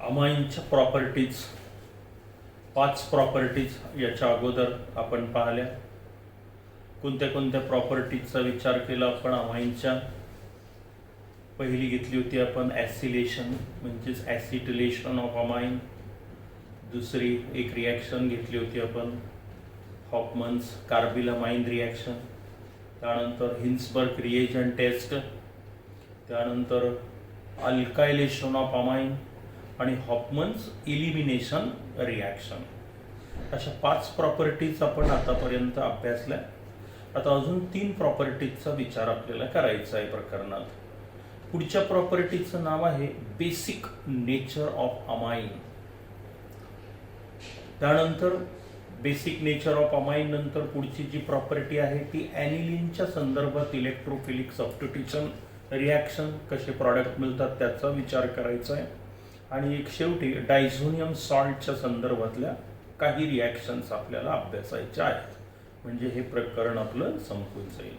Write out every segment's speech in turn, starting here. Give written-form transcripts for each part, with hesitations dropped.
अमाईनच्या properties 5 properties याच्या अगोदर आपण पाहिल्या. कोणत्या कोणत्या प्रॉपर्टीजचा विचार केला आपण अमाईनच्या. पहिली घेतली होती आपण ॲसिलेशन म्हणजेच ॲसिटिलेशन ऑफ अमाईन. दुसरी एक रिॲक्शन घेतली होती आपण हॉफमन्स कार्बिलमाइन रिॲक्शन. त्यानंतर हिन्सबर्ग रिएजंट टेस्ट. त्यानंतर अल्कायलेशन ऑफ अमाईन आणि हॉफमन्स इलिमिनेशन रिॲक्शन. अशा 5 प्रॉपर्टीज आपण आतापर्यंत अभ्यासल्या. आता अजून 3 प्रॉपर्टीजचा विचार आपल्याला करायचा आहे प्रकरणात. पुढच्या प्रॉपर्टीचं नाव आहे बेसिक नेचर ऑफ अमाईन. त्यानंतर बेसिक नेचर ऑफ अमाईन नंतर पुढची जी प्रॉपर्टी आहे ती ॲनिलीनच्या संदर्भात इलेक्ट्रोफिलिक सबस्टिट्यूशन रिॲक्शन कसे प्रॉडक्ट मिळतात त्याचा विचार करायचा आहे. आणि एक शेवटी डायझोनियम सॉल्टच्या संदर्भातल्या काही रिॲक्शन्स आपल्याला अभ्यासायच्या आहेत. म्हणजे हे प्रकरण आपलं संपून जाईल.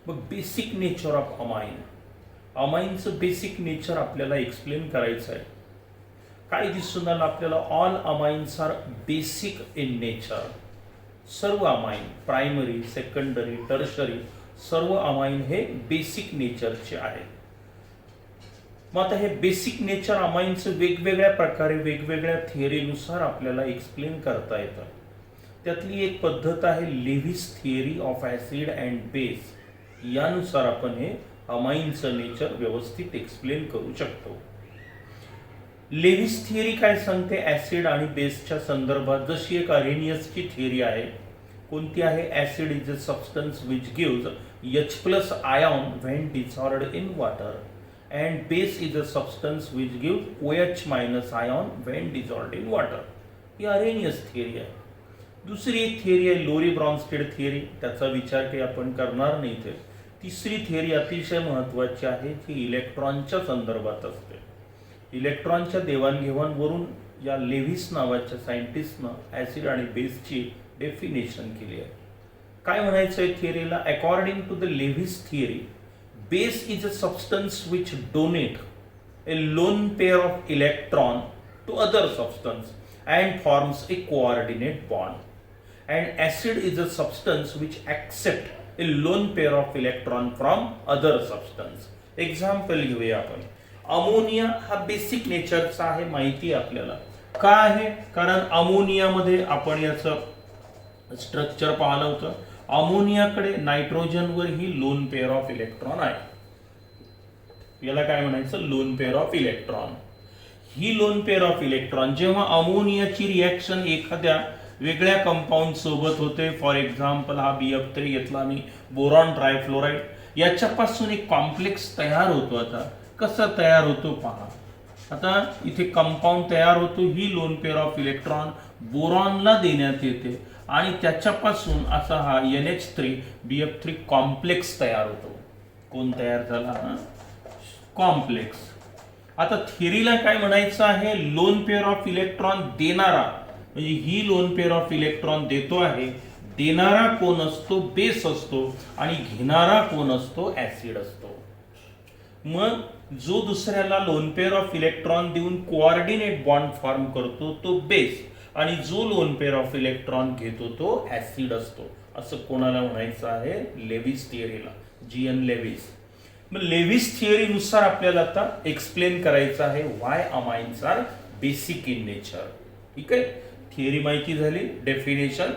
मग बेसिक नेचर ऑफ अमाईन. अमाईनचं बेसिक नेचर आपल्याला एक्सप्लेन करायचं आहे. काय दिसून आलं आपल्याला? All amines are basic in nature. सर्व अमाईन प्रायमरी सेकंडरी टर्शरी सर्व अमाईन हे बेसिक नेचरचे आहेत. मग आता हे बेसिक नेचर अमाईनचं वेगवेगळ्या प्रकारे वेगवेगळ्या थिअरीनुसार आपल्याला एक्सप्लेन करता येतं. त्यातली एक पद्धत आहे Lewis theory of acid and base. यानुसार आपण हे अमाईनचं नेचर व्यवस्थित एक्सप्लेन करू शकतो. लेव्हिस थिअरी काय सांगते ॲसिड आणि बेसच्या संदर्भात? जशी एक अरेनियसची थिअरी आहे. कोणती आहे? Acid is a substance which gives H+ ion when dissolved in water and base is a substance which gives OH- ion when dissolved in water. He Arrhenius theory आहे. दुसरी एक थिअरी आहे लोरी ब्रॉन्स्टेड थिअरी. त्याचा विचार काही आपण करणार नाही इथे. तिसरी थिअरी अतिशय महत्त्वाची आहे जी इलेक्ट्रॉनच्या संदर्भात असते. इलेक्ट्रॉनच्या देवाणघेवाणवरून या लेव्हिस नावाच्या सायंटिस्टनं ॲसिड आणि बेसची डेफिनेशन केली आहे. काय म्हणायचं आहे थिअरीला? According to the Lewis theory, base is a substance which donate a lone pair of electron to other substance and forms a coordinate bond, and acid is a substance which accept a lone pair of electron from other substance. Example घेऊया आपण. Ammonia हा basic नेचरचा आहे माहिती आहे आपल्याला. का आहे? कारण अमोनियामध्ये आपण याचं स्ट्रक्चर पाहिलं होतं. अमोनियाकडे नायट्रोजनवर ही लोन पेअर ऑफ इलेक्ट्रॉन आहे. याला काय म्हणायचं? Loan pair of electron. He lone pair of electron जेव्हा अमोनियाची रिॲक्शन एखाद्या वेगळ्या कंपाऊंड सोबत होते, फॉर एक्झाम्पल हा BF3 घेतला मी, बोरॉन ट्रायफ्लोराइड, याच्यापासून एक कॉम्प्लेक्स तयार होतो. आता कसा तयार होतो पहा. आता इथे कंपाऊंड तयार होतो. ही लोन पेअर ऑफ इलेक्ट्रॉन बोरॉनला देण्यात येते आणि त्याच्यापासून असा हा NH3 BF3 कॉम्प्लेक्स तयार होतो. कोण तयार झाला? कॉम्प्लेक्स. आता थिअरीला काय म्हणायचं आहे? लोन पेअर ऑफ इलेक्ट्रॉन देणारा म्हणजे ही लोन पेअर ऑफ इलेक्ट्रॉन देतो आहे. देणारा कोण असतो? बेस असतो. आणि घेणारा कोण असतो? ॲसिड असतो. मग जो दुसऱ्याला लोन पेअर ऑफ इलेक्ट्रॉन देऊन कोऑर्डिनेट बॉन्ड फॉर्म करतो तो बेस, आणि जो लोन पेअर ऑफ इलेक्ट्रॉन घेतो तो ॲसिड असतो. असं कोणाला म्हणायचं आहे? लेव्हिस थिअरीला. GN लेव्हिस. मग लेव्हिस थिअरीनुसार आपल्याला आता एक्सप्लेन करायचं आहे why amines are basic in nature. ठीक आहे. थिअरी माहिती झाली. Definition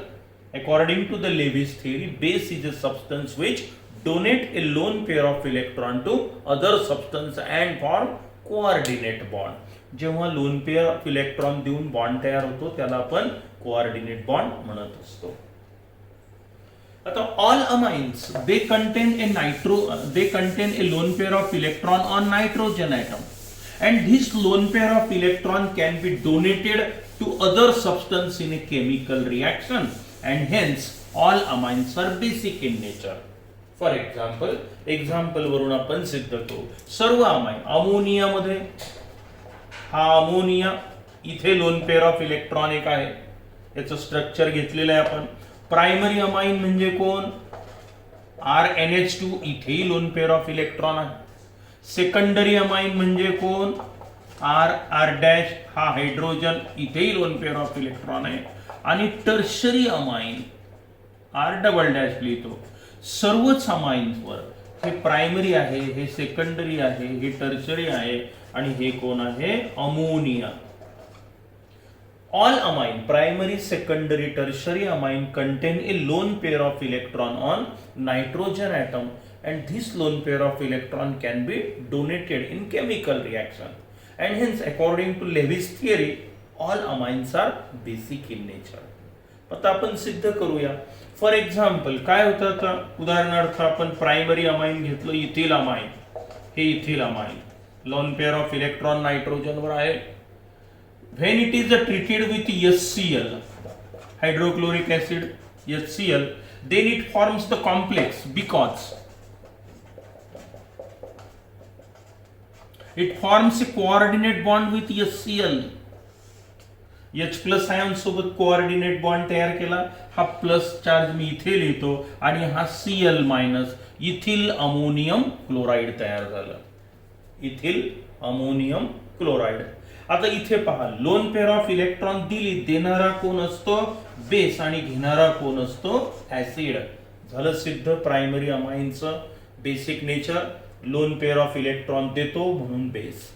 according to the Lewis theory, base is a substance which donate a lone pair of electron to other substance and form coordinate bond. जेव्हा lone pair of electron देऊन bond तयार होतो त्याला आपण कोऑर्डिनेट बॉन्ड म्हणत असतो. आता all amines they contain a lone pair of electron on nitrogen atom, and this lone pair of electron can be donated to other substance in a chemical reaction, and hence all amines are basic in nature. For example वरून आपण सिद्ध करू. सर्व amine अमोनियामध्ये हा ammonia, इथे loan pair of electron एक आहे. याचं स्ट्रक्चर घेतलेलं आहे आपण. प्रायमरी अमाइन म्हणजे कोण? RNH2, इथेही लोन पेअर ऑफ इलेक्ट्रॉन आहे. सेकंडरी अमाइन म्हणजे कोण? आर आर डॅश हा हायड्रोजन, इथेही लोन पेअर ऑफ इलेक्ट्रॉन आहे. आणि tertiary amine R double dash लिहितो. सर्वच अमाइन्सवर हे प्रायमरी आहे, हे सेकंडरी आहे, हे टर्शरी आहे आणि हे कोण आहे, ammonia. All amine, primary, secondary, tertiary amine contain a lone pair of electron on nitrogen atom, and this lone pair of electron can be donated in chemical reaction, and hence according to Lewis theory all amines are basic in nature. आता आपण सिद्ध करूया. For example काय होतं, आता उदाहरणार्थ आपण primary amine घेतलं, इथिल अमाइन. हे ethyl amine lone pair of electron नायट्रोजनवर आहे. When it is treated with HCl, hydrochloric acid, HCl, then it forms the complex because it forms a coordinate bond with HCl. H plus ion सोबत coordinate bond तयार केला. हा plus charge मी इथे लिहितो आणि हा Cl minus ethyl ammonium chloride तयार झालं. Ethyl ammonium chloride. आता इथे पहा, लोन पेअर ऑफ इलेक्ट्रॉन दिली, देणारा कोण असतो, बेस, आणि घेणारा कोण असतो, ऍसिड. झालं सिद्ध प्रायमरी अमाइनचं basic nature. Lone pair of electron देतो म्हणून बेस.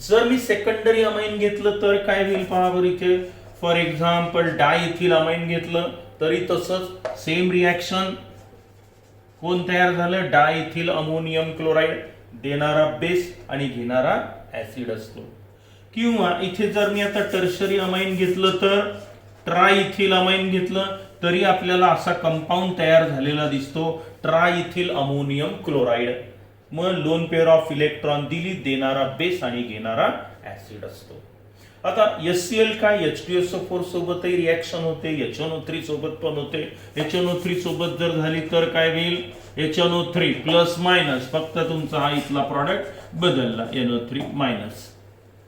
जर मी सेकंडरी अमाइन घेतलं तर काय होईल पहा बरं इथे. फॉर एक्झाम्पल डायइथिल अमाइन घेतलं तरी तसंच सेम रिॲक्शन. कोण तयार झालं, डायइथिल अमोनियम क्लोराइड. देणारा बेस आणि घेणारा ऍसिड असतो. किंवा इथे जर मी आता टर्शरी अमाइन घेतलं तर ट्रायइथिल अमाइन घेतलं तरी आपल्याला असा कंपाऊंड तयार झालेला दिसतो, ट्रायइथिल अमोनियम क्लोराइड. मग लोन पेअर ऑफ इलेक्ट्रॉन दिली, देणारा बेस आणि घेणारा ऍसिड असतो. आता HCl काय, H2SO4 सोबतही रिॲक्शन होते, HNO3 सोबत पण होते. HNO3 सोबत जर झाली तर काय होईल, HNO3 प्लस मायनस, फक्त तुमचा हा इथला प्रॉडक्ट बदलला, NO3 मायनस.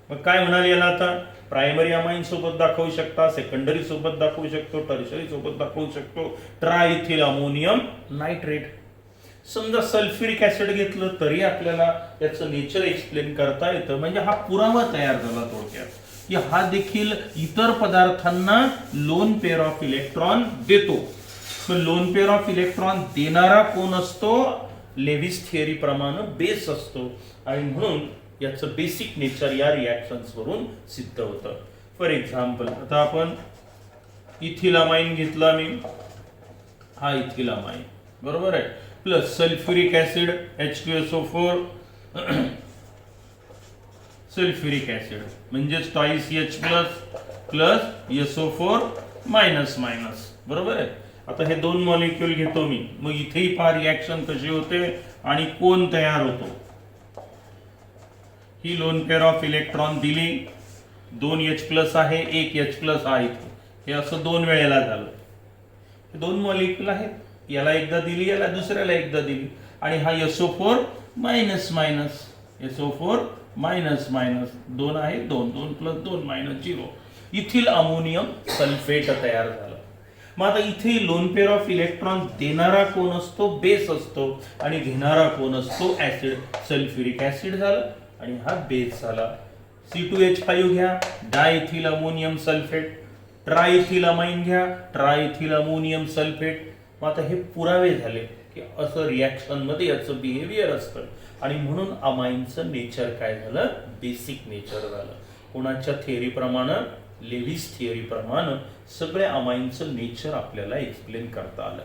मग काय म्हणाले याला, आता प्रायमरी अमाइन सोबत दाखवू शकता, सेकंडरी सोबत दाखवू शकतो, टर्शरी सोबत दाखवू शकतो, ट्रायइथिल अमोनियम नायट्रेट. समजा सल्फ्युरिक ऍसिड घेतलं तरी आपल्याला याचं नेचर एक्सप्लेन करता येतं. म्हणजे हा पुरावा तयार झाला थोडक्यात की हा देखील इतर पदार्थांना लोन पेअर ऑफ इलेक्ट्रॉन देतो. लोन पेअर ऑफ इलेक्ट्रॉन देणारा कोण असतो, लेविस थिअरी प्रमाणे बेस असतो. आणि म्हणून याचं बेसिक नेचर या रिॲक्शन्स वरून सिद्ध होतं. फॉर एक्झाम्पल आता आपण इथिल अमाइन घेतला मी, हा इथिल अमाइन बरोबर आहे, plus sulphuric acid H2SO4 sulphuric acid म्हणजेच twice H plus SO4 minus minus बरोबर आहे. आता हे दोन मॉलिक्यूल घेतो मी, मग इथेही पहा रिॲक्शन कशी होते आणि कोण तयार होतो. ही लोन पेअर ऑफ इलेक्ट्रॉन दिली, 2H प्लस आहे, 1H प्लस आहे, हे असं दोन वेळेला झालं. हे दोन मॉलिक्यूल आहेत, याला एकदा दिली, याला दुसऱ्याला एकदा दिली, आणि हा SO4 minus minus, SO4 minus minus, दोन आहे, दोन, 2 plus 2 minus 0, ethyl ammonium sulphate तयार झालं. मग आता इथे लोन पेअर ऑफ इलेक्ट्रॉन देणारा कोण असतो, बेस असतो, आणि घेणारा कोण असतो, ऍसिड. सल्फ्युरिक ऍसिड झालं आणि हा बेस झाला. C2H5 घ्या, डायइथिल अमोनियम सल्फेट. ट्रायइथिल अमाइन घ्या, ट्रायइथिल अमोनियम सल्फेट. मग आता हे पुरावे झाले की असं रिॲक्शन मध्ये याचं बिहेवियर असतं, आणि म्हणून अमाइनचं नेचर काय झालं, बेसिक नेचर झालं. कोणाच्या थिअरी प्रमाणे, लेविस थिअरी प्रमाणे सगळ्या अमाइनचं नेचर आपल्याला एक्सप्लेन करता आलं.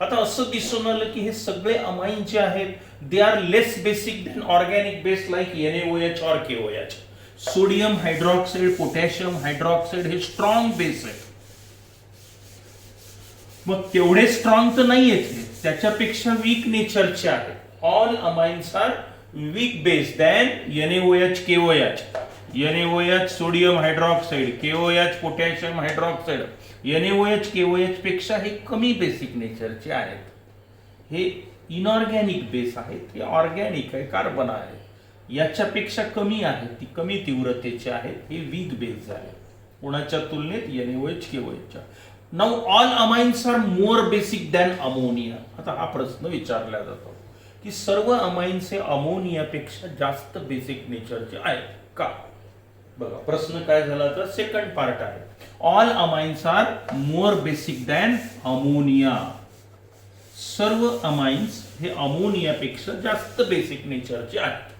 आता असं दिसून आलं की हे सगळे अमाइन जे आहेत they are less basic than organic base like NaOH और KOH. Sodium hydroxide, potassium hydroxide हे स्ट्रॉंग बेस आहे. मग तेवढे स्ट्रॉंग तर नाही आहेत, त्याच्यापेक्षा वीक नेचरचे आहेत. All amines are weak base than NaOH KOH. NaOH sodium hydroxide, KOH potassium hydroxide, NaOH KOH पेक्षा हे कमी बेसिक नेचरचे आहेत. हे इनऑर्गॅनिक बेस आहेत, हे ऑर्गॅनिक आहे, कार्बन आहे, याच्यापेक्षा कमी आहे, ती कमी तीव्रतेचे आहेत, हे वीक बेस झाले कोणाच्या तुलनेत, NaOH KOH च्या. Now all amines are more basic than ammonia. आता हा प्रश्न विचारला जातो की सर्व अमाइन्स हे अमोनियापेक्षा जास्त बेसिक नेचरचे आहेत का? बघा प्रश्न काय झाला तर सेकंड पार्ट आहे. All amines are more basic than ammonia. सर्व अमाइन्स हे अमोनियापेक्षा जास्त बेसिक नेचरचे आहेत.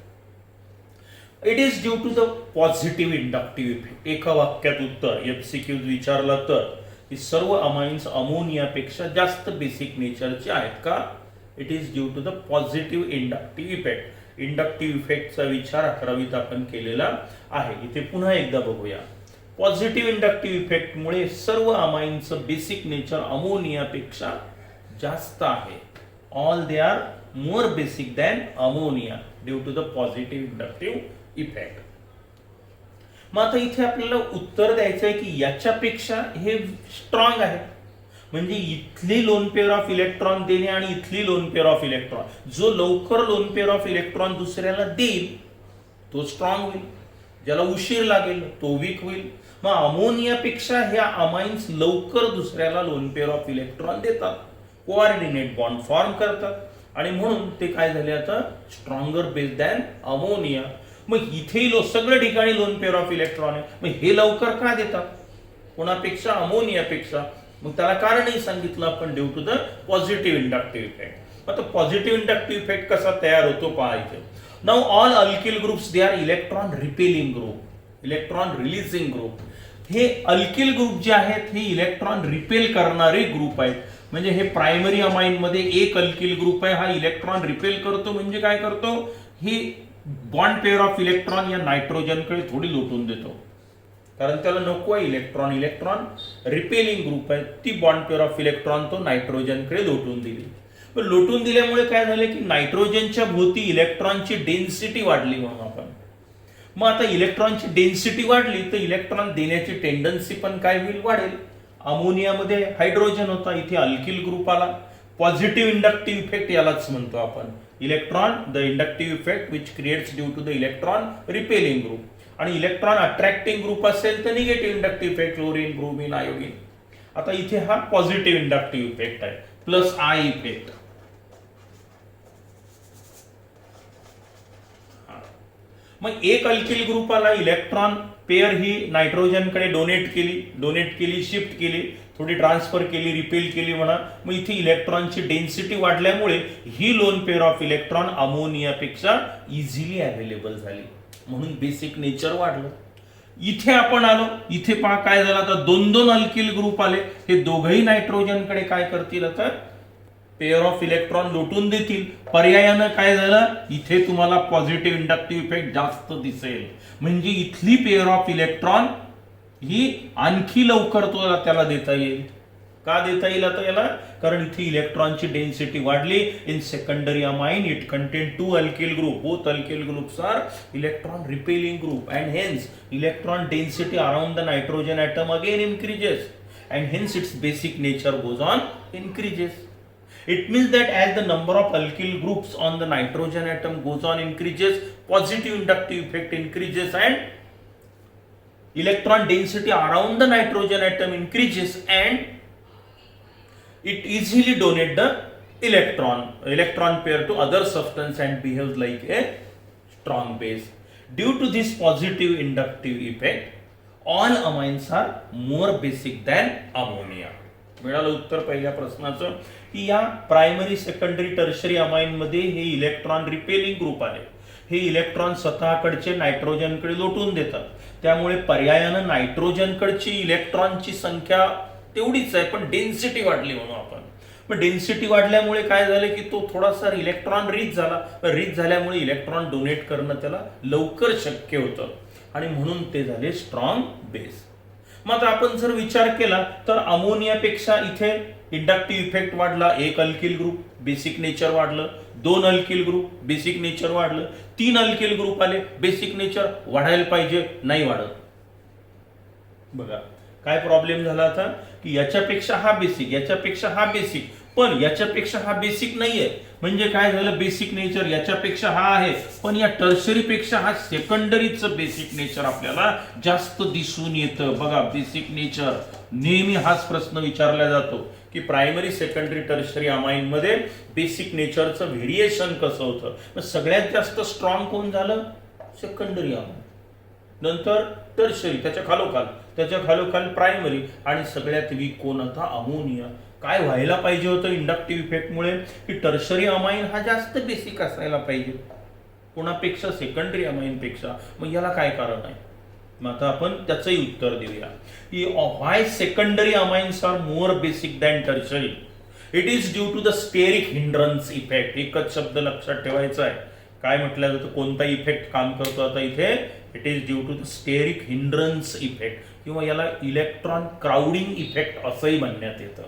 It is due to the positive inductive effect. एका वाक्यात उत्तर एमसीक्यू विचारला तर की सर्व अमाइन्स अमोनियापेक्षा जास्त बेसिक नेचरचे आहेत का? It is due to the positive inductive effect. Inductive इफेक्टचा विचार 11वीत आपण केलेला आहे. इथे पुन्हा एकदा बघूया. पॉझिटिव्ह इंडक्टिव्ह इफेक्टमुळे सर्व अमाइनचं बेसिक नेचर अमोनियापेक्षा जास्त आहे. All they are more basic than ammonia due to the positive inductive effect. मग आता इथे आपल्याला उत्तर द्यायचं आहे की याच्यापेक्षा हे स्ट्रॉंग आहे. म्हणजे इथली लोन पेअर ऑफ इलेक्ट्रॉन देणे आणि इथली लोन पेअर ऑफ इलेक्ट्रॉन, जो लवकर लोन पेअर ऑफ इलेक्ट्रॉन दुसऱ्याला देईल तो स्ट्रॉंग होईल, ज्याला उशीर लागेल तो वीक होईल. मग अमोनियापेक्षा ह्या अमाइन्स लवकर दुसऱ्याला लोन पेअर ऑफ इलेक्ट्रॉन देतात, कोऑर्डिनेट बॉन्ड फॉर्म करतात आणि म्हणून ते काय झाले आता स्ट्रॉंगर बेस दॅन अमोनिया. मग इथे सगळ्या ठिकाणी लोन पेअर ऑफ इलेक्ट्रॉन आहे, मग हे लवकर का देतात कोणापेक्षा? अमोनियापेक्षा. मग त्याला कारणही सांगितलं आपण due to the positive inductive effect. आता पॉझिटिव्ह इंडक्टिव्ह इफेक्ट कसा तयार होतो पाहायचं. Now all alkyl groups they are electron repelling group, electron releasing group. हे अल्किल ग्रुप जे आहेत हे इलेक्ट्रॉन रिपेल करणारे ग्रुप आहेत. म्हणजे हे प्रायमरी अमाइन मध्ये एक अल्किल ग्रुप आहे, हा इलेक्ट्रॉन रिपेल करतो. म्हणजे काय करतो? ही बॉन्ड पेअर ऑफ इलेक्ट्रॉन या नायट्रोजनकडे थोडी लोटून देतो, कारण त्याला नको आहे इलेक्ट्रॉन. इलेक्ट्रॉन रिपेलिंग ग्रुप आहे, ती बॉन्ड पेअर ऑफ इलेक्ट्रॉन तो नायट्रोजनकडे लोटून दिली. पण लोटून दिल्यामुळे काय झालं की नायट्रोजनच्या भोवती इलेक्ट्रॉनची डेन्सिटी वाढली म्हणून आपण. मग आता इलेक्ट्रॉनची डेन्सिटी वाढली तर इलेक्ट्रॉन देण्याची टेंडन्सी पण काय होईल? वाढेल. अमोनियामध्ये हायड्रोजन होता, इथे अल्किल ग्रुप आला. पॉझिटिव्ह इंडक्टिव्ह इफेक्ट यालाच म्हणतो आपण. Electron the inductive effect which creates due to the electron repelling group. आणि इलेक्ट्रॉन अट्रॅक्टिंग ग्रुप असेल तर negative inductive effect, chlorine, bromine, iodine. आता इथे हा पॉझिटिव्ह इंडक्टिव्ह इफेक्ट आहे, प्लस आय इफेक्ट. मग एक अल्किल ग्रुपाला इलेक्ट्रॉन पेअर ही नायट्रोजनकडे डोनेट केली, शिफ्ट केली, थोडी ट्रान्सफर केली, रिपेल केली म्हणा. मग इथे इलेक्ट्रॉनची डेन्सिटी वाढल्यामुळे ही लोन पेअर ऑफ इलेक्ट्रॉन अमोनियापेक्षा इझिली अवेलेबल झाली, म्हणून बेसिक नेचर वाढलं. इथे आपण आलो, इथे पहा काय झालं. आता दोन अल्किल ग्रुप आले, हे दोघही नायट्रोजनकडे काय करतील? आता पेअर ऑफ इलेक्ट्रॉन लोटून देतील. पर्यायानं काय झालं? इथे तुम्हाला पॉझिटिव्ह इंडक्टिव्ह इफेक्ट जास्त दिसेल. म्हणजे इथली पेअर ऑफ इलेक्ट्रॉन ही आणखी लवकर त्याला देता येईल. का देता येईल आता याला? कारण इथे इलेक्ट्रॉनची डेन्सिटी वाढली. In secondary amine it contain 2 alkyl group. Both alkyl groups are electron repelling group and hence electron density around the nitrogen atom again increases and hence its basic nature goes on increases. It means that as the number of alkyl groups on the nitrogen atom goes on increases, positive inductive effect increases and electron density around the nitrogen atom increases and it easily donate the electron pair to other substance and behaves like a strong base. Due to this positive inductive effect, all amines are more basic than ammonia. मिळालं उत्तर पहिल्या प्रश्नाचं की या primary, secondary, tertiary amine मध्ये हे electron repelling group आले. हे इलेक्ट्रॉन स्वतःकडचे नायट्रोजनकडे लोटून देतात. त्यामुळे पर्यायानं नायट्रोजनकडची इलेक्ट्रॉनची संख्या तेवढीच आहे, पण डेन्सिटी वाढली म्हणून आपण. पण डेन्सिटी वाढल्यामुळे काय झालं की तो थोडासा इलेक्ट्रॉन रिच झाला. रिच झाल्यामुळे इलेक्ट्रॉन डोनेट करणं त्याला लवकर शक्य होतं आणि म्हणून ते झाले स्ट्रॉंग बेस. मात्र आपण जर विचार केला तर अमोनियापेक्षा इथे इंडक्टिव्ह इफेक्ट वाढला. एक अल्किल ग्रुप, बेसिक नेचर वाढलं. 2 अल्किल ग्रुप, बेसिक नेचर वाढलं. 3 अल्किल ग्रुप आले, बेसिक नेचर वाढायला पाहिजे, नाही वाढत. बघा काय प्रॉब्लेम झाला आता की याच्यापेक्षा हा बेसिक, याच्यापेक्षा हा बेसिक, पण याच्यापेक्षा हा बेसिक नाहीये. म्हणजे काय झालं? बेसिक नेचर याच्यापेक्षा हा आहे, पण या टर्शरी पेक्षा हा सेकंडरीचं बेसिक नेचर आपल्याला जास्त दिसून येतं. बघा बेसिक नेचर नेहमी हाच प्रश्न विचारला जातो की प्रायमरी सेकंडरी टर्शरी अमाइन मध्ये बेसिक नेचरचं व्हेरिएशन कसं होतं. मग सगळ्यात जास्त स्ट्रॉंग कोण झालं? सेकंडरी अमाइन, नंतर टर्शरी, त्याच्या खालोखाल प्रायमरी, आणि सगळ्यात वीक कोण होता? अमोनिया. काय व्हायला पाहिजे होतं इंडक्टिव्ह इफेक्टमुळे? की टर्शरी अमाइन हा जास्त बेसिक असायला पाहिजे कोणापेक्षा? सेकंडरी अमाइन पेक्षा. मग याला काय कारण आहे? मग आता आपण त्याचंही उत्तर देऊया की why secondary amines are more basic than tertiary. It is due to the steric hindrance effect. एकच शब्द लक्षात ठेवायचा आहे. काय म्हटलं जातं? कोणता इफेक्ट काम करतो आता इथे? It is due to the steric hindrance effect, किंवा याला इलेक्ट्रॉन क्राउडिंग इफेक्ट असंही म्हणण्यात येतं.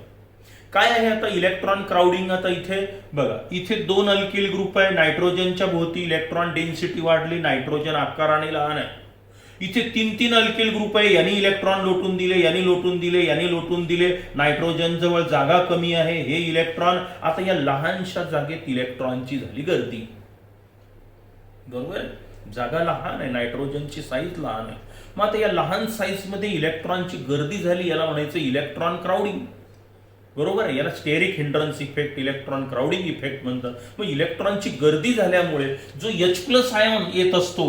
काय आहे आता इलेक्ट्रॉन क्राउडिंग? आता इथे बघा, इथे 2 अल्किल ग्रुप आहे. नायट्रोजनच्या भोवती इलेक्ट्रॉन डेन्सिटी वाढली, नायट्रोजन आकाराने लहान आहे. इथे 3 अल्किल ग्रुप आहे. यांनी इलेक्ट्रॉन लोटून दिले, यांनी लोटून दिले, यांनी लोटून दिले. नायट्रोजन जवळ जागा कमी आहे. हे इलेक्ट्रॉन आता या लहानशा जागेत इलेक्ट्रॉनची झाली गर्दी. बरोबर आहे? जागा लहान आहे, नायट्रोजनची साईज लहान आहे. मग आता या लहान साईज मध्ये इलेक्ट्रॉनची गर्दी झाली, याला म्हणायचं इलेक्ट्रॉन क्राउडिंग. बरोबर आहे? याला steric hindrance effect, electron crowding effect म्हणतात. मग इलेक्ट्रॉनची गर्दी झाल्यामुळे जो H+ आयॉन येत असतो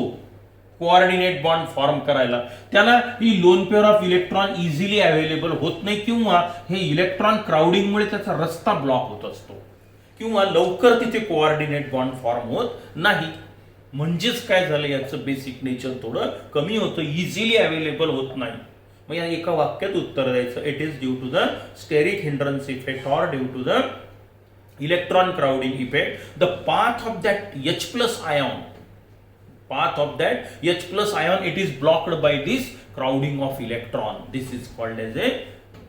कोऑर्डिनेट बॉन्ड फॉर्म करायला, त्याला ही lone pair of electron easily available होत नाही, किंवा हे इलेक्ट्रॉन क्राउडिंगमुळे त्याचा रस्ता ब्लॉक होत असतो, किंवा लवकर तिथे कोऑर्डिनेट बॉन्ड फॉर्म होत नाही. म्हणजेच काय झालं? याचं बेसिक नेचर थोडं कमी होतं, इझिली अवेलेबल होत नाही. मग या एका वाक्यात उत्तर द्यायचं. It is due to the steric hindrance effect or due to the electron crowding effect. The path of that H+ ion, it is blocked by this crowding of electron. This is called as a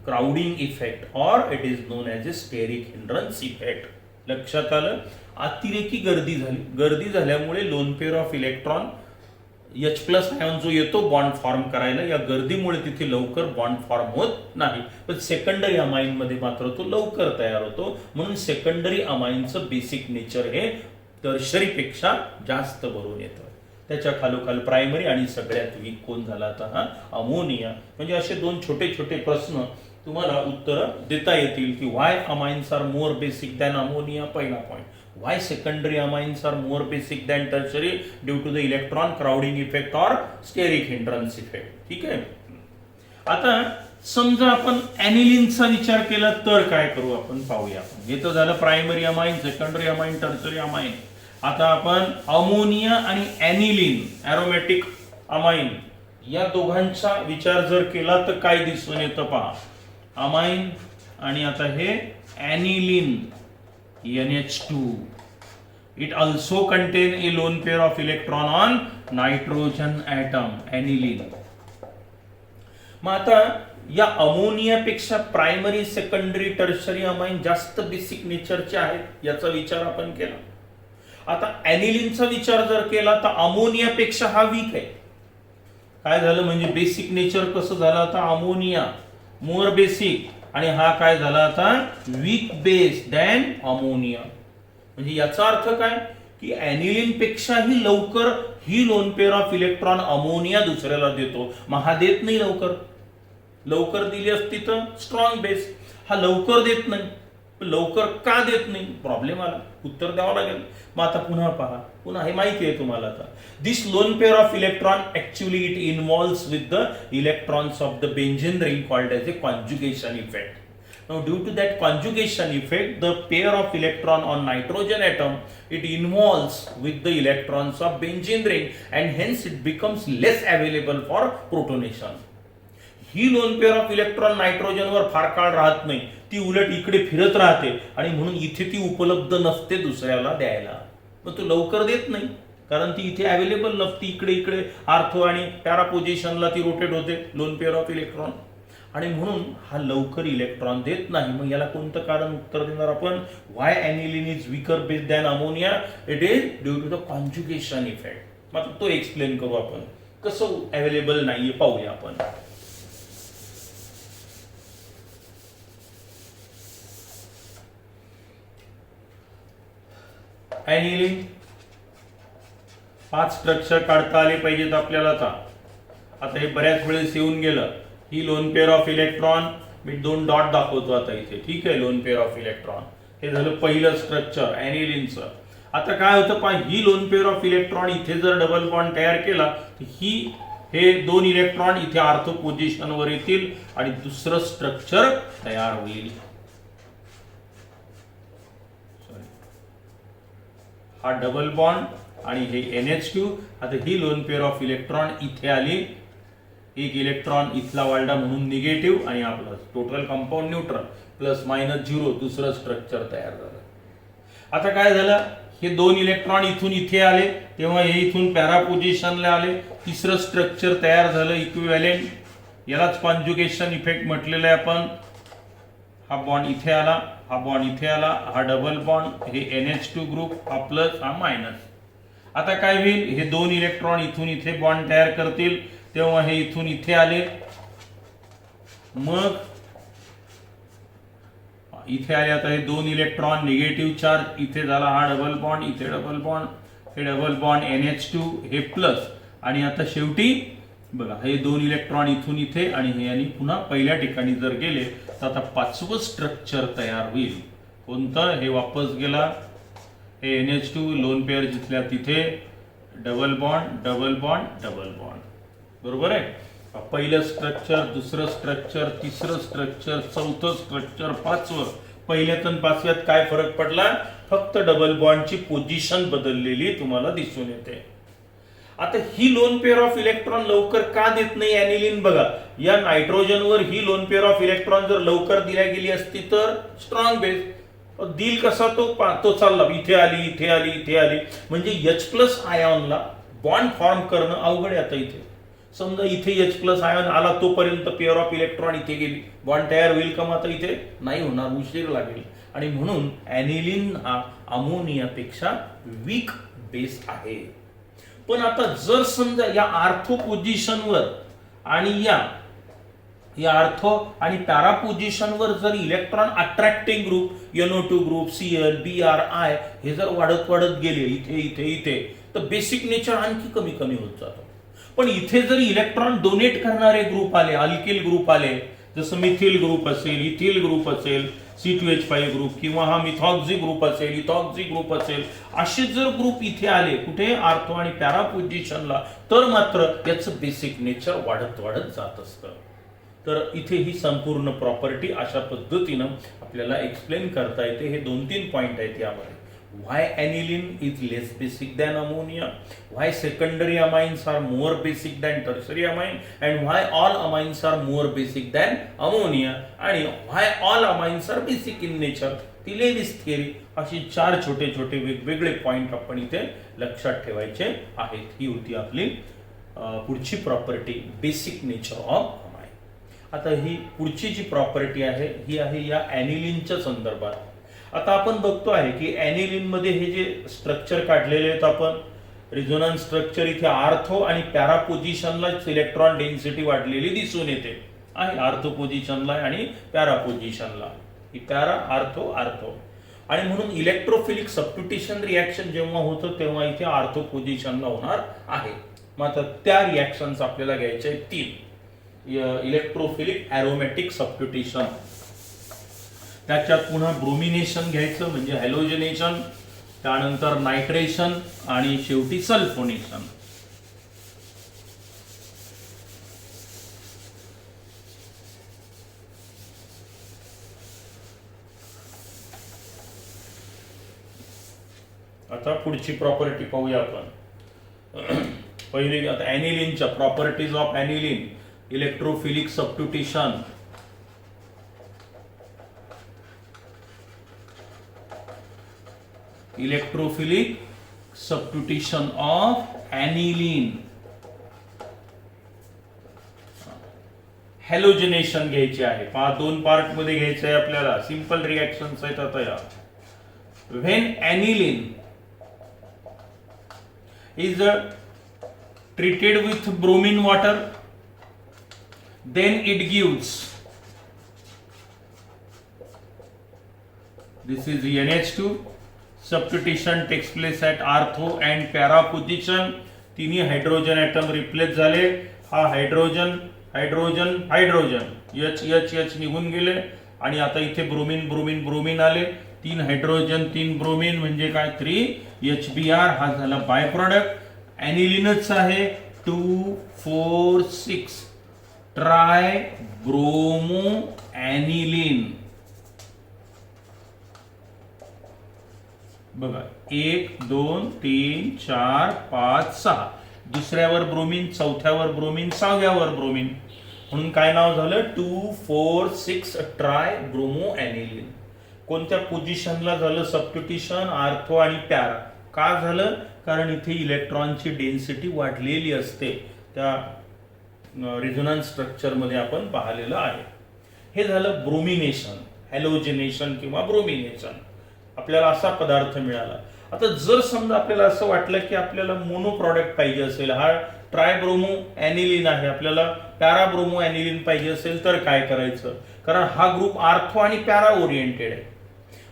crowding effect, or it is known as a steric hindrance effect. लक्षात आलं? अतिरेकी गर्दी झाल्यामुळे loan pair of electron H+ ion जो येतो bond form करायला, या गर्दीमुळे तिथे लवकर बॉन्ड फॉर्म होत नाही. पण सेकंडरी अमाइन मध्ये मात्र तो लवकर तयार होतो. म्हणून सेकंडरी अमाइनचं बेसिक नेचर हे टर्शरी पेक्षा जास्त भरून येतं. त्याच्या खालोखाल प्रायमरी, आणि सगळ्यात वीक कोण झाला आता? हा अमोनिया. म्हणजे असे 2 छोटे छोटे प्रश्न तुम्हाला उत्तर देता येतील की why amines are more basic than ammonia, पहिला point. Why secondary amines are more basic than tertiary due to the electron crowding effect or steric hindrance effect. ठीक आहे. आता समजा आपण ॲनिलीनचा विचार केला तर काय करू आपण पाहूया. हे तर झालं primary amine, secondary amine, tertiary amine. आता आपण अमोनिया आणि ॲनिलीन, एरोमॅटिक अमाइन, या दोघांचा विचार जर केला तर काय दिसून येतं पहा. अमाइन आणि आता हे ॲनिलीन NH2. It also contain a lone pair of electron on nitrogen atom, aniline. मग आता या अमोनियापेक्षा प्रायमरी, सेकंडरी, टर्शरी अमाइन जास्त बेसिक नेचरचे आहेत, याचा विचार आपण केला. आता ॲनिलीनचा विचार जर केला तर अमोनियापेक्षा हा वीक आहे. काय झालं? म्हणजे बेसिक नेचर कसं झालं आता? अमोनिया मोर बेसिक, आणि हा काय झाला आता? Weak base than ammonia. म्हणजे याचा अर्थ काय? की ॲनिलीन पेक्षाही लवकर ही lone pair of electron ammonia दुसऱ्याला देतो. मग हा देत नाही लवकर दिली असती तर स्ट्रॉंग बेस. हा लवकर देत नाही. लवकर का देत नाही? प्रॉब्लेम आला, उत्तर द्यावं लागेल. मग आता पुन्हा हे माहिती आहे तुम्हाला. आता this lone pair of electron actually it involves with the electrons of the benzene ring called as a conjugation effect. Now due to that conjugation effect, the pair of electron on nitrogen atom, it involves with the electrons of benzene ring, and hence it becomes less available for protonation. ही lone pair of electron नायट्रोजनवर फार काळ राहत नाही, ती उलट इकडे फिरत राहते, आणि म्हणून इथे ती उपलब्ध नसते दुसऱ्याला द्यायला. मग तो लवकर देत नाही, कारण ती इथे अवेलेबल नसते. इकडे आर्थो आणि पॅरा पोझिशनला ती रोटेट होते लोन पेअर ऑफ इलेक्ट्रॉन, आणि म्हणून हा लवकर इलेक्ट्रॉन देत नाही. मग याला कोणतं कारण उत्तर देणार आपण? Why aniline is weaker base than ammonia? It is due to the conjugation effect. मग तो एक्सप्लेन करू आपण. कसं अवेलेबल नाहीये पाहूया आपण. ॲनिलीन 5 स्ट्रक्चर काढता आले पाहिजेत आपल्याला. आता हे बऱ्याच वेळेस येऊन गेलं. ही लोन पेअर ऑफ इलेक्ट्रॉन मी 2 डॉट दाखवतो आता इथे, ठीक आहे, लोन पेअर ऑफ इलेक्ट्रॉन. हे झालं पहिलं स्ट्रक्चर ॲनिलीनचं. आता काय होतं पहा, ही लोन पेअर ऑफ इलेक्ट्रॉन इथे जर डबल बॉन्ड तयार केला तर हे 2 इलेक्ट्रॉन इथे ऑर्थो पोझिशनवर येतील आणि दुसरं स्ट्रक्चर तयार होईल. हा डबल बॉन्ड आणि हे NH2. आता ही लोन पेअर ऑफ इलेक्ट्रॉन इथे आली, एक इलेक्ट्रॉन इथला वाढला म्हणून निगेटिव्ह आणि आपलं टोटल कंपाऊंड न्यूट्रल +-0 दुसरं स्ट्रक्चर तयार झालं. आता काय झालं, हे 2 इलेक्ट्रॉन इथून इथे आले तेव्हा हे इथून पॅरा पोझिशनला आले, तिसरं स्ट्रक्चर तयार झालं इक्विव्हॅलेंट. यालाच कॉन्जुगेशन इफेक्ट म्हटलेलं आहे आपण. हा बॉन्ड इथे आला, हा बॉन्ड इथे आला, हा डबल बॉन्ड, हे NH2 ग्रुप, हा प्लस हा मायनस. आता काय होईल, हे 2 इलेक्ट्रॉन इथून इथे बॉन्ड तयार करतील तेव्हा हे इथून इथे आले, मग इथे आले. आता हे 2 इलेक्ट्रॉन निगेटिव्ह चार्ज, इथे झाला हा डबल बॉन्ड, इथे डबल बॉन्ड, हे डबल बॉन्ड NH2, हे प्लस. आणि आता शेवटी बघा, हे 2 इलेक्ट्रॉन इथून इथे आणि हे आणि पुन्हा पहिल्या ठिकाणी जर गेले तर आता 5वं स्ट्रक्चर तयार होईल. कोणतं, हे वापस गेला, हे NH2 लोन पेअर जिथल्या तिथे, double bond double bond double bond. बरोबर आहे. पहिलं स्ट्रक्चर, दुसरं स्ट्रक्चर, तिसरं स्ट्रक्चर, चौथं स्ट्रक्चर, 5वं. पहिल्यात आणि 5व्यात काय फरक पडला, फक्त डबल बॉन्डची पोझिशन बदललेली तुम्हाला दिसून येते. आता ही लोन पेअर ऑफ इलेक्ट्रॉन लवकर का देत नाही ॲनिलीन, बघा, या नायट्रोजनवर ही लोन पेअर ऑफ इलेक्ट्रॉन जर लवकर दिल्या गेली असती तर स्ट्रॉंग बेस दिल कसा तो चालला, इथे आली इथे आली इथे आली, म्हणजे H+ आयॉनला बॉन्ड फॉर्म करणं अवघड आहे. आता इथे समजा इथे H+ आयॉन आला तोपर्यंत पेअर ऑफ इलेक्ट्रॉन इथे गेली, बॉन्ड तयार होईल का, मग आता इथे नाही होणार, उशीर लागेल. आणि म्हणून ॲनिलीन हा अमोनियापेक्षा वीक बेस आहे. पण आता जर समजा या आर्थो पोझिशनवर आणि या आर्थो आणि पॅरा पोझिशनवर जर electron attracting group NO2 group, Cl, Br, I हे जर वाढत वाढत गेले इथे इथे इथे तर बेसिक नेचर आणखी कमी कमी होत जातं. पण इथे जर इलेक्ट्रॉन डोनेट करणारे ग्रुप आले, अल्किल ग्रुप आले, जसं मिथिल ग्रुप असेल, इथिल ग्रुप असेल, C2H5 ग्रुप, किंवा हा मिथॉक्झी ग्रुप असेल, इथॉक्झी ग्रुप असेल, असे जर ग्रुप इथे आले कुठे आर्थो आणि पॅरा पोझिशनला, तर मात्र याचं बेसिक नेचर वाढत वाढत जात असतं. तर इथे ही संपूर्ण प्रॉपर्टी अशा पद्धतीनं आपल्याला एक्सप्लेन करता येते. हे 2-3 पॉइंट आहेत यामध्ये. Why aniline is less basic than ammonia? Why secondary amines are more basic than tertiary amine? And why all amines are more basic than ammonia? आणि why all amines are basic in nature? ती Lewis theory. अशी 4 छोटे छोटे वेगवेगळे point आपण इथे लक्षात ठेवायचे आहेत. ही होती आपली पुढची property, basic nature of amine. आता ही पुढची जी प्रॉपर्टी आहे ही आहे या ॲनिलीनच्या संदर्भात. आता आपण बघतो आहे की ॲनिलीन मध्ये हे जे स्ट्रक्चर काढलेले आहेत आपण, रिझोनन्स स्ट्रक्चर, इथे आर्थो आणि पॅरा पोझिशनला इलेक्ट्रॉन डेन्सिटी वाढलेली दिसून येते आहे. आर्थो पोझिशनला आणि पॅरा पोझिशनला, ही पॅरा आर्थो आर्थो. आणि म्हणून इलेक्ट्रोफिलिक सबस्टिट्यूशन रिॲक्शन जेव्हा होतं तेव्हा इथे आर्थो पोझिशनला होणार आहे. मग आता त्या रिॲक्शन्स आपल्याला घ्यायच्या आहेत 3. इलेक्ट्रोफिलिक ॲरोमॅटिक सबस्टिट्यूशन, त्याच्यात पुन्हा ब्रोमिनेशन घ्यायचं म्हणजे हॅलोजनेशन, त्यानंतर नायट्रेशन आणि शेवटी सल्फोनेशन. आता पुढची प्रॉपर्टी पाहूया आपण. पहिली आता ॲनिलीनच्या properties of aniline. Electrophilic substitution, electrophilic substitution of aniline. Halogenation घ्यायचे आहे. 2 पार्ट मध्ये घ्यायचे आहे आपल्याला. सिंपल रिॲक्शन्स आहेत आता या. When aniline is treated with bromine water, then it gives, this is NH2. substitution takes place at ortho and para position. तिन्ही हायड्रोजन ॲटम रिप्लेस झाले. हा hydrogen hydrogen hydrogen H H H निघून गेले आणि आता इथे ब्रोमीन ब्रोमीन ब्रोमीन आले, 3 hydrogen 3 bromine म्हणजे काय 3 HBr हा झाला बाय प्रॉडक्ट. ॲनिलीनच आहे 2,4,6 ट्राय ब्रोमो ॲनिलीन. बघा 1 2 3 4 5 6, दुसऱ्यावर ब्रोमीन, चौथ्यावर ब्रोमीन, सहाव्यावर ब्रोमीन, म्हणून काय नाव झालं 2,4,6 ट्राय ब्रोमो ॲनिलीन. कोणत्या पोझिशनला झालं सबस्टिट्यूशन? आर्थो आणि पॅरा. का झालं? कारण इथे इलेक्ट्रॉनची डेन्सिटी वाढलेली असते, त्या रेझोनन्स स्ट्रक्चरमध्ये आपण पाहिलेलं आहे. हे झालं ब्रोमिनेशन, हॅलोजिनेशन किंवा ब्रोमिनेशन. आपल्याला असा पदार्थ मिळाला. आता जर समजा आपल्याला असं वाटलं की आपल्याला मोनो प्रॉडक्ट पाहिजे असेल, हा ट्रायब्रोमो ॲनिलीन आहे, आपल्याला पॅराब्रोमो ॲनिलीन पाहिजे असेल तर काय करायचं? कारण हा ग्रुप आर्थो आणि पॅरा ओरिएंटेड आहे.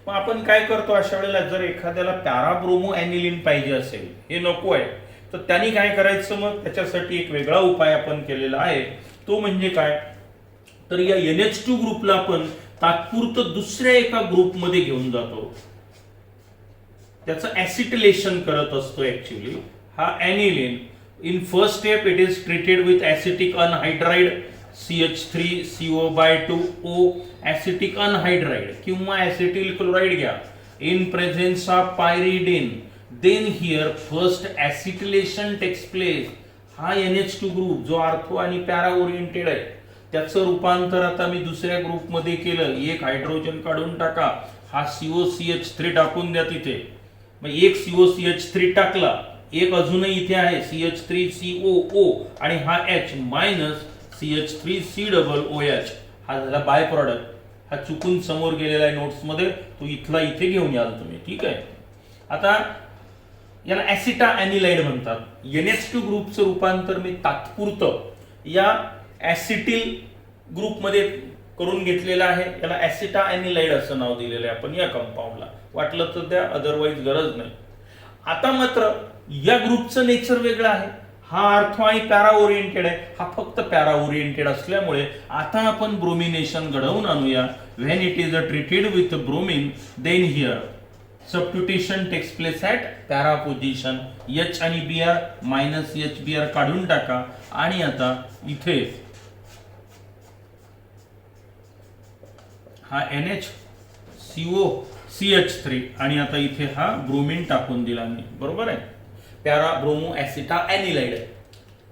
मग आपण काय करतो अशा वेळेला, जर एखाद्याला पॅराब्रोमो ॲनिलीन पाहिजे असेल, हे नको आहे, तर त्यांनी काय करायचं? मग त्याच्यासाठी एक वेगळा उपाय आपण केलेला आहे. तो म्हणजे काय? तर या NH2 ग्रुपला आपण तात्पुरतं दुसऱ्या एका ग्रुपमध्ये घेऊन जातो, त्याचं ऍसिटिलेशन करत असतो. ऍक्च्युली हा aniline in first step it is treated with acetic anhydride CH3CO/2O acetic anhydride किंवा ऍसिटिल क्लोराइड घ्या in presence of pyridine. Then here first acetylation takes place. हा NH2 ग्रुप जो आर्थो आणि पॅरा ओरिएंटेड आहे, त्याचं रूपांतर आता मी दुसऱ्या ग्रुपमध्ये केलं. एक हायड्रोजन काढून टाका, हा COCH3 टाकून द्या तिथे. मग एक COCH3 टाकला, एक अजूनही इथे आहे CH3COO आणि हा H मायनस CH3COOH हा झाला बाय प्रॉडक्ट. हा चुकून समोर गेलेला आहे नोट्समध्ये, तो इथला इथे घेऊन याल तुम्ही. ठीक आहे. आता याला ऍसिटा ॲनिलाइड म्हणतात. NH2 ग्रुपचं रूपांतर मी तात्पुरतं या ऍसिटिल ग्रुपमध्ये करून घेतलेलं आहे. याला ऍसिटा ॲनिलाइड असं नाव दिलेलं आहे आपण या कंपाऊंडला. वाटलं तर द्या, अदरवाईज गरज नाही. आता मात्र या ग्रुपचं नेचर वेगळं आहे. हा आर्थो आणि पॅरा ओरिएंटेड आहे, हा फक्त पॅरा ओरिएंटेड असल्यामुळे आता आपण ब्रोमिनेशन घडवून आणूया. When it is treated with bromine, then here substitution takes place at para position. H आणि Br मायनस HBr काढून टाका आणि आता इथे हा NHCOCH3 आणि आता इथे हा ब्रोमीन टाकून दिला मी. बरोबर आहे. पॅरा ब्रोमो ऍसिटा ॲनिलाइड आहे.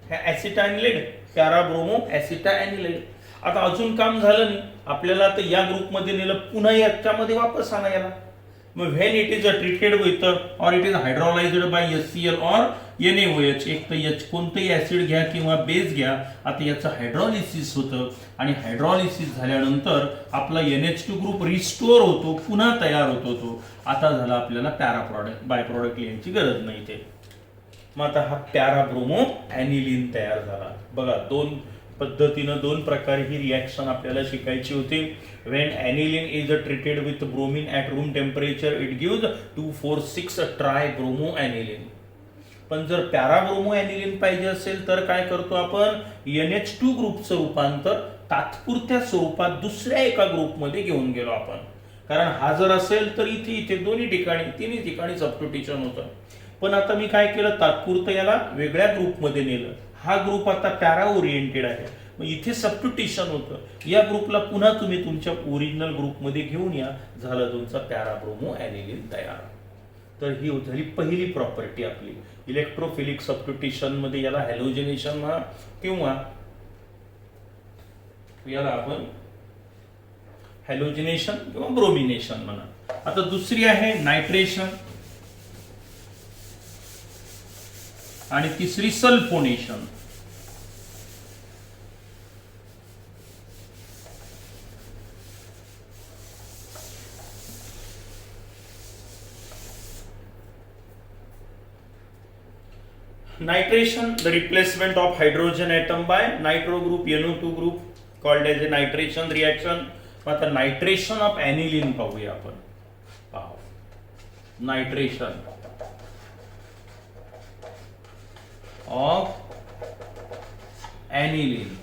हा ऍसिटा ॲनिलाइड, पॅरा ब्रोमो ऍसिटा ॲनिलाइड. आता अजून काम झालं नाही आपल्याला, तर या ग्रुपमध्ये नेलं, पुन्हा याच्यामध्ये वापस आणा याला. मग when it is treated with और इट इज हायड्रोलाइज्ड बाय HCl और NaOH. एक तर H कोणतंही ऍसिड घ्या किंवा बेस घ्या, आता याचं हायड्रॉलिसिस होतं आणि हायड्रॉलिसिस झाल्यानंतर आपला NH2 ग्रुप रिस्टोर होतो, पुन्हा तयार होतो. तो आता झाला आपल्याला पॅरा प्रॉडक्ट, बाय प्रॉडक्ट लिहायची गरज नाही ते. मग आता हा पॅराब्रोमो ॲनिलीन तयार झाला. बघा दोन पद्धतीनं, दोन प्रकारे ही रिॲक्शन आपल्याला शिकायची होती. When aniline is treated with bromine at room temperature it gives 2,4,6 tri bromo aniline. पण जर पॅराब्रोमो ॲनिलीन पाहिजे असेल तर काय करतो आपण? NH2 ग्रुपचं रूपांतर तात्पुरत्या स्वरूपात दुसऱ्या एका ग्रुपमध्ये घेऊन गेलो आपण. कारण हा जर असेल तर इथे इथे दोन्ही ठिकाणी, तिन्ही ठिकाणी सबस्टिट्यूशन होतं. पण आता मी काय केलं? तात्पुरतं याला वेगळ्या ग्रुपमध्ये नेलं. हा ग्रुप आता पॅरा ओरिएंटेड आहे, मग इथे सबस्टिट्यूशन होतं. या ग्रुपला पुन्हा तुम्ही तुमच्या ओरिजिनल ग्रुपमध्ये घेऊन या, झालं तुमचा पॅराब्रोमो ॲनिलीन तयार. तर ही झाली पहिली प्रॉपर्टी आपली. इलेक्ट्रोफिलिक सबस्टिट्यूशन मध्ये याला हॅलोजिनेशन म्हणा किंवा याला आपण हॅलोजिनेशन किंवा ब्रोमिनेशन म्हणा. आता दुसरी आहे नायट्रेशन आणि तिसरी sulphonation. Nitration, the replacement of hydrogen atom by nitro group, NO2 group, called as a nitration reaction. आता नायट्रेशन ऑफ ॲनिलीन पाहूया आपण. Nitration of aniline.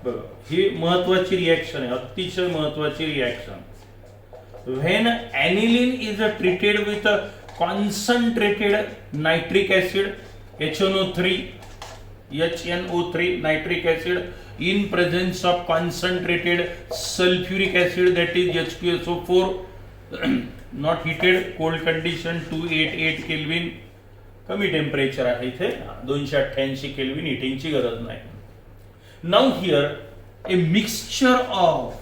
बघा ही महत्वाची रिएक्शन आहे, अतिशय महत्वाची reaction. When aniline is treated with concentrated nitric acid HNO3 nitric acid in presence of concentrated sulfuric acid, that is H2SO4, not heated, cold condition 288 kelvin, कमी temperature आहे इथे 288 kelvin, हिटिंगची गरज नाही. Now here a mixture of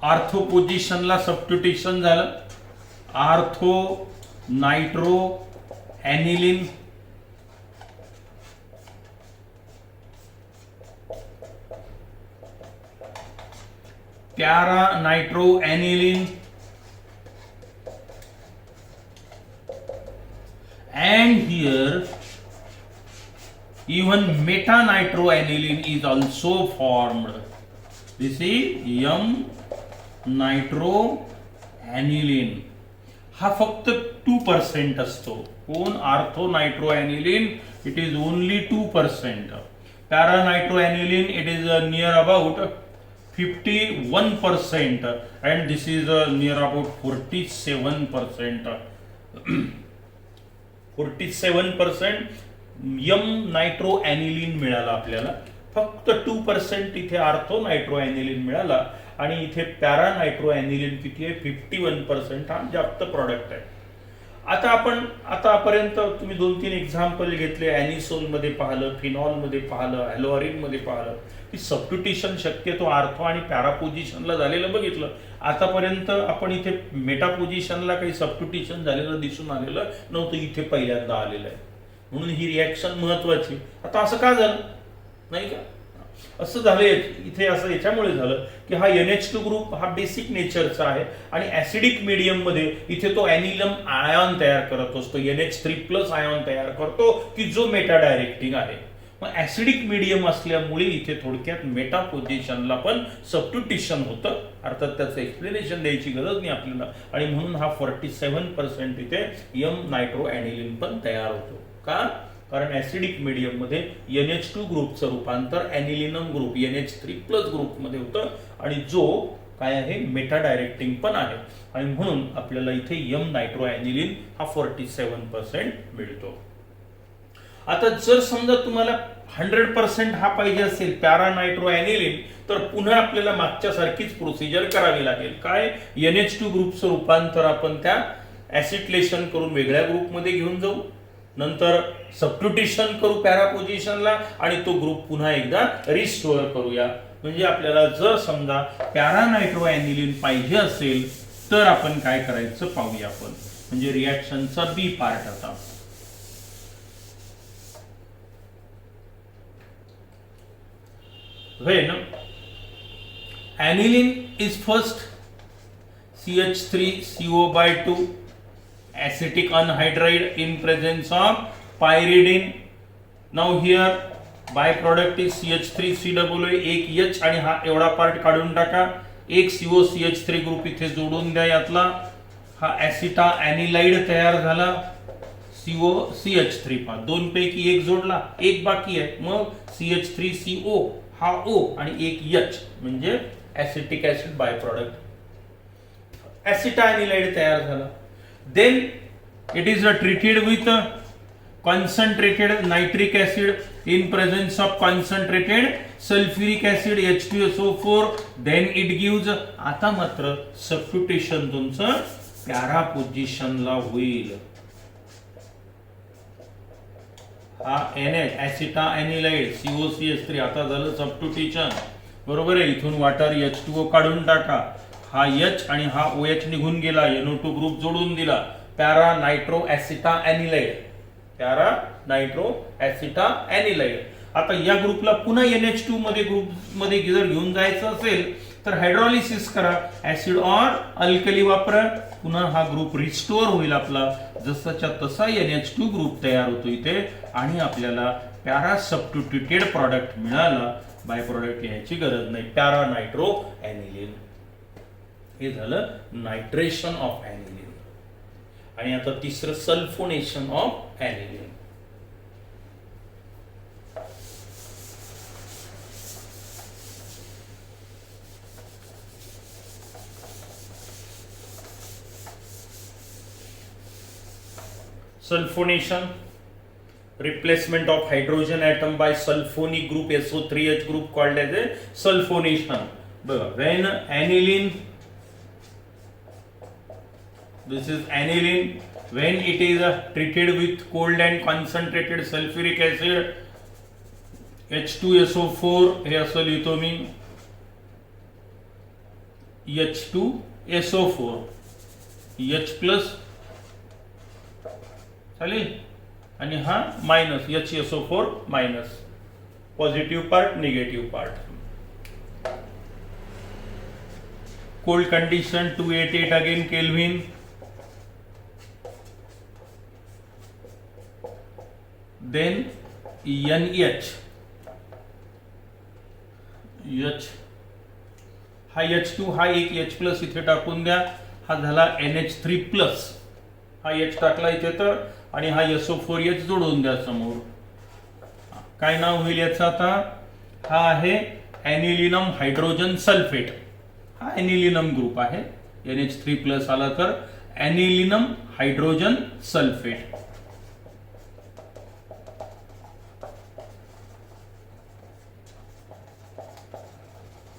ortho पोझिशनला substitution झालं, ortho nitro ॲनिलीन प्यारा nitro ॲनिलीन and here even meta nitro aniline is also formed. This is M nitro aniline. हा फक्त 2% असतो. कोण ortho nitro aniline it is only 2%. Para nitro aniline it is near about 51% and this is near about 47%. 47% M nitro aniline मिळाला आपल्याला, फक्त 2% इथे ortho nitro aniline मिळाला आणि इथे पॅरा नायट्रो ॲनिलीन किती आहे 51%. हा जास्त प्रॉडक्ट आहे. आता आपण आतापर्यंत तुम्ही 2-3 एक्झाम्पल घेतले, ॲनिसोल मध्ये पाहिलं, फिनॉल मध्ये पाहिलं, हॅलोअरिन मध्ये पाहिलं की सबस्टिट्यूशन शक्यतो आर्थो आणि पॅरा पोझिशनला झालेलं बघितलं. आतापर्यंत आपण इथे मेटा पोझिशनला काही सबस्टिट्यूशन झालेलं दिसून आलेलं नव्हतं, इथे पहिल्यांदा आलेलं आहे. म्हणून ही रिॲक्शन महत्वाची. आता असं का झालं नाही का, असं झालं इथे, असं याच्यामुळे झालं की हा NH2 ग्रुप हा बेसिक नेचरचा आहे आणि ऍसिडिक मीडियम मध्ये इथे तो ॲनिलम आयॉन तयार करत असतो, NH3+ आयॉन तयार करतो की जो मेटा डायरेक्टिंग आहे. मग ऍसिडिक मीडियम असल्यामुळे इथे थोडक्यात मेटा पोझिशनला पण सबस्टिट्यूशन होतं. अर्थात त्याचं एक्सप्लेनेशन द्यायची गरज नाही आपल्याला, आणि म्हणून हा 47% इथे यम नायट्रो ॲनिलीन पण तयार होतो. का, कारण ऍसिडिक मीडियम मध्ये NH2 ग्रुपचं रूपांतर ॲनिलिनम ग्रुप NH3+ ग्रुप मध्ये होतं आणि जो काय आहे मेटा डायरेक्टिंग पण आहे, आणि म्हणून आपल्याला इथे यम नायट्रो ॲनिलीन हा 47% मिळतो. आता जर समजा तुम्हाला 100% हा पाहिजे असेल पॅरा नायट्रो ॲनिलीन, तर पुन्हा आपल्याला मागच्या सारखीच प्रोसिजर करावी लागेल. काय, NH2 ग्रुपचं रूपांतर आपण त्या ऍसिटलेशन करून वेगळ्या ग्रुपमध्ये घेऊन जाऊ, नंतर सबस्टिट्यूशन करू पॅरा पोझिशनला आणि तो ग्रुप पुन्हा एकदा रिस्टोअर करूया. म्हणजे आपल्याला जर समजा पॅरा नायट्रो ॲनिलीन पाहिजे असेल तर आपण काय करायचं पाहूया आपण, म्हणजे रिॲक्शनचा बी पार्ट. आता when aniline is first CH3CO/2 acetic anhydride in presence of pyridine. Now here byproduct is CH3COA, एक H आणि हा एवढा पार्ट काढून टाका, एक COCH3 ग्रुप इथे जोडून द्या यातला, हा ऍसिटा ॲनिलाइड तयार झाला, COCH3 पा दोन पैकी एक जोडला, एक बाकी आहे, मग CH3CO हा O आणि एक H म्हणजे acetic acid by product, acetanilide तयार झाला. Then it is treated with concentrated nitric acid in presence of concentrated sulfuric acid H2SO4, then it gives. आता मात्र सबस्टिट्यूशन तुमचं पॅरा पोझिशनला होईल. हा NH ऍसिटा ॲनिलाइड COCH3 आता झालं सबस्टिट्यूशन, बरोबर आहे. इथून वॉटर H2O काढून टाका, हा H आणि हा OH निघून गेला, NO2 ग्रुप जोडून दिला, पॅरा नायट्रो ऍसिटा ॲनिलाइड, पॅरा नायट्रो ऍसिटा ॲनिलाइड. आता या ग्रुपला पुन्हा NH2 मध्ये ग्रुप मध्ये जर घेऊन जायचं असेल तर हायड्रोलिसिस करा, ऍसिड ऑर अल्कली वापरा, पुन्हा हा ग्रुप रिस्टोअर होईल आपला, जसाच्या तसा NH2 ग्रुप तयार होतो इथे आणि आपल्याला पॅरा सबस्टिट्यूटेड प्रॉडक्ट मिळाला. बाय प्रोडक्ट लिहायची गरज नाही, पॅरा नायट्रो ॲनिलीन. हे झालं नायट्रेशन ऑफ ॲनिलीन. आणि आता तिसरं sulphonation of aniline. Sulphonation, replacement of hydrogen atom by sulfonic group SO3H group called as a sulfonation. When aniline, this is aniline, when it is treated with cold and concentrated sulfuric acid H2SO4, हे असं लिहितो मी H2SO4, H plus चालेल आणि हा minus HSO4 minus, positive part negative part. Cold condition 288 again kelvin, then NH, हा H2, हा एक H plus इथे टाकून द्या, हा झाला NH3 प्लस, हा H टाकला इथे तर, आणि हा SO4H जोडून द्या समोर. काय नाव होईल याचं आता? हा आहे ॲनिलिनम हायड्रोजन सल्फेट. हा ॲनिलिनम ग्रुप आहे, NH3 प्लस आला तर anilinium hydrogen sulphate.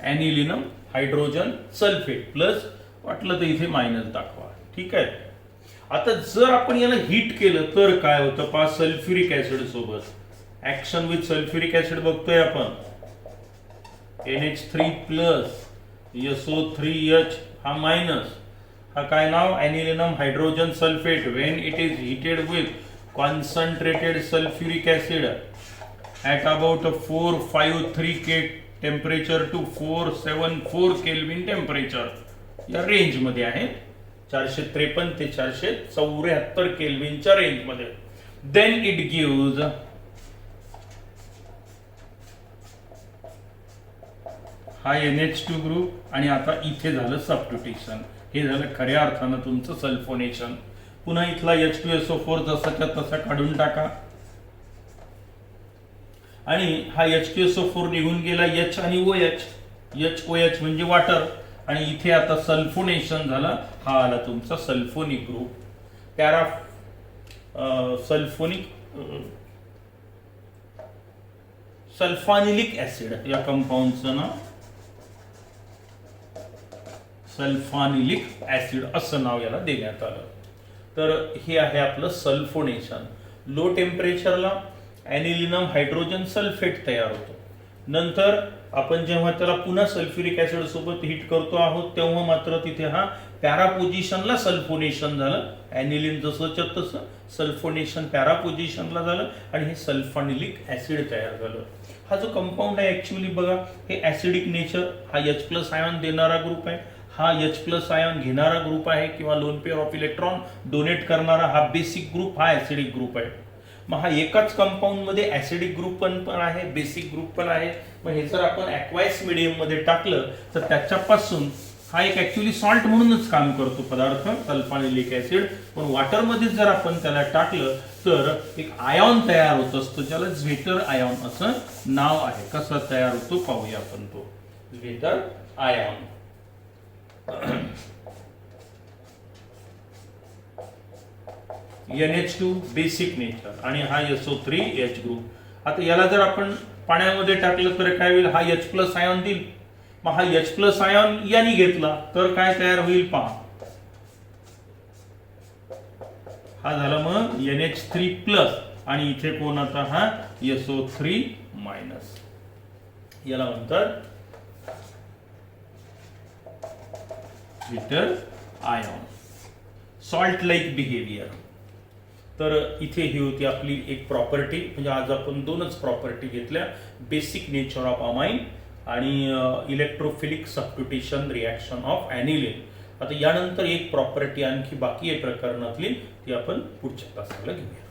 Anilinium hydrogen sulphate plus, वाटलं तर इथे मायनस दाखवा. ठीक आहे. आता जर आपण याला हीट केलं तर काय होतं पहा, सल्फ्युरिक ऍसिड सोबत ऍक्शन विथ सल्फ्युरिक ऍसिड बघतोय आपण, NH3 प्लस SO3H हा मायनस, हा काय नाव? Anilinium hydrogen sulphate. When it is heated with concentrated sulphuric acid at about 453 K temperature to 474 kelvin temperature, या रेंज मध्ये आहे, 453 ते 474 केल्विनच्या रेंज मध्ये. देन इट गिव्ज हा NH2 ग्रुप, आणि आता इथे झालं सबस्टिट्यूशन, हे झालं खऱ्या अर्थानं तुमचं सल्फोनेशन. पुन्हा इथला H2SO4 जसाच्या तसा काढून टाका, आणि हा H2SO4 निघून गेला H आणि OH, HOH म्हणजे वॉटर, आणि इथे आता सल्फोनेशन झालं, हा आला तुमचा sulphonic group. Para sulphanilic acid, या कंपाऊंडचं नाव सल्फानिलिक ऍसिड असं नाव याला देण्यात आलं. तर हे आहे आपलं सल्फोनेशन. लो टेम्परेचरला ॲनिलिनम हायड्रोजन सल्फेट तयार होतो. नंतर आपण जेव्हा त्याला पुन्हा सल्फ्युरिक ऍसिड सोबत हीट करतो आहोत तेव्हा मात्र तिथे हा पॅरा पोझिशनला सल्फोनेशन झालं. ॲनिलिन जसंच्या तसं सल्फोनेशन पॅरा पोझिशनला झालं आणि हे सल्फानिलिक ऍसिड तयार झालं. हा जो कंपाऊंड आहे ऍक्च्युअली बघा, हे ऍसिडिक नेचर, हा H प्लस आयॉन देणारा ग्रुप आहे, हा H प्लस आयॉन घेणारा ग्रुप आहे, किंवा loan pair of electron donate करणारा हा बेसिक ग्रुप, हा ऍसिडिक ग्रुप आहे. मग हा एकाच कंपाऊंड मध्ये ऍसिडिक ग्रुप पण आहे, बेसिक ग्रुप पण आहे. मग हे जर आपण ॲक्वायस मीडियम मध्ये टाकलं तर त्याच्यापासून हा एक ऍक्च्युअली सॉल्ट म्हणूनच काम करतो पदार्थ सल्फानिलिक ऍसिड, पण वॉटर मध्ये जर आपण त्याला टाकलं तर एक आयॉन तयार होत असतो, ज्याला झ्वेटर आयॉन असं नाव आहे. कसं तयार होतो पाहूया आपण तो झ्वेटर आयॉन. NH2 बेसिक नेचर आणि हा SO3H ग्रुप. आता याला जर आपण पाण्यामध्ये टाकलं तर काय होईल, हा H प्लस आयॉन देईल. मग हा H प्लस आयॉन याने घेतला तर काय तयार होईल पहा, हा झाला मग NH3 प्लस, आणि इथे कोण आता हा SO3 मायनस. याला म्हणतात झ्वेटर आयॉन, सॉल्ट लाईक बिहेवियर. तर इथे ही होती आपली एक प्रॉपर्टी, म्हणजे आज आपण दोनच प्रॉपर्टी घेतल्या, बेसिक नेचर ऑफ अमाइन आणि इलेक्ट्रोफिलिक सबस्टिट्यूशन रिॲक्शन ऑफ ॲनिलिन. आता यानंतर एक प्रॉपर्टी आणखी बाकी आहे प्रकरणातली, ती आपण पुढच्या तासाला घेऊया.